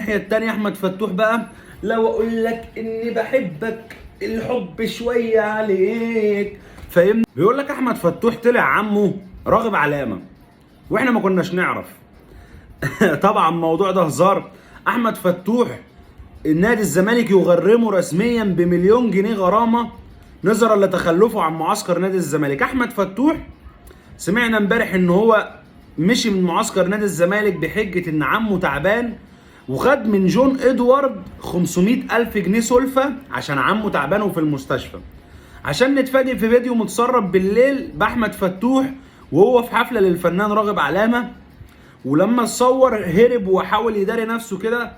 الناحيه التانيه احمد فتوح بقى، لو اقول لك اني بحبك الحب شويه عليك، فاهمني؟ بيقول لك احمد فتوح طلع عمه راغب علامه واحنا ما كناش نعرف. طبعا الموضوع ده هزار. احمد فتوح النادي الزمالك يغرمه رسميا بمليون جنيه غرامه نظرا لتخلفه عن معسكر نادي الزمالك. احمد فتوح سمعنا امبارح ان هو مشي من معسكر نادي الزمالك بحجه ان عمه تعبان، وخد من جون ادوارد 500 الف جنيه سلفه عشان عمه تعبان وفي المستشفى، عشان نتفاجئ في فيديو متسرب بالليل باحمد فتوح وهو في حفله للفنان راغب علامه، ولما اتصور هرب وحاول يداري نفسه كده.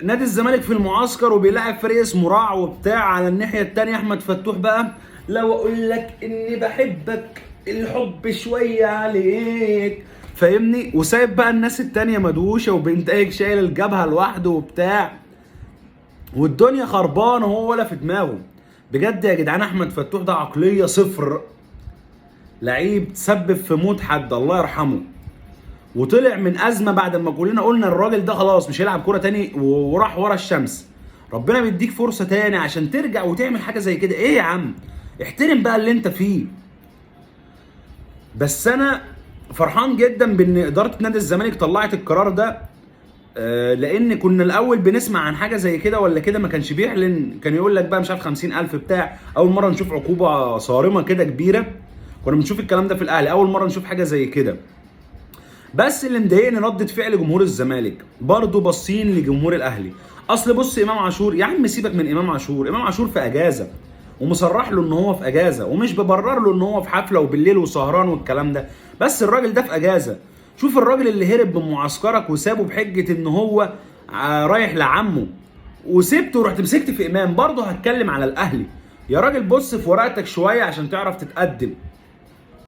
نادي الزمالك في المعسكر وبيلاعب فريق اسمه رع وبتاع. على الناحيه التانيه احمد فتوح بقى، لو اقول لك اني بحبك الحب شويه عليك، فاهمني؟ وسايب بقى الناس التانيه مدوشه وبينتهج شايل الجبهه لوحده وبتاع، والدنيا خربانه وهو ولا في دماغه. بجد يا جدعان احمد فتوح ده عقليه صفر، لعيب تسبب في موت حد الله يرحمه، وطلع من ازمه بعد ما كلنا قلنا الراجل ده خلاص مش هيلعب كوره تاني وراح ورا الشمس. ربنا بيديك فرصه تاني عشان ترجع وتعمل حاجه زي كده. ايه يا عم، احترم بقى اللي انت فيه. بس انا فرحان جدا بان اداره نادي الزمالك طلعت القرار ده، لان كنا الاول بنسمع عن حاجه زي كده ولا كده ما كانش بيعلن، كان يقول لك بقى مش عارف 50,000 بتاع. اول مره نشوف عقوبه صارمه كده كبيره، كنا بنشوف الكلام ده في الاهلي، اول مره نشوف حاجه زي كده. بس اللي مضايقني ردة فعل جمهور الزمالك، برضه باصين لجمهور الاهلي. اصل بص امام عاشور، يا عم سيبك من امام عاشور، امام عاشور في اجازه ومصرح له ان هو في اجازه، ومش ببرر له ان هو في حفله وبالليل وسهران والكلام ده، بس الراجل ده في اجازه. شوف الراجل اللي هرب من معسكرك وسابه بحجه ان هو رايح لعمه، وسبته ورحت مسكت في امام. برضه هتكلم على الاهلي. يا راجل بص في ورقتك شويه عشان تعرف تتقدم.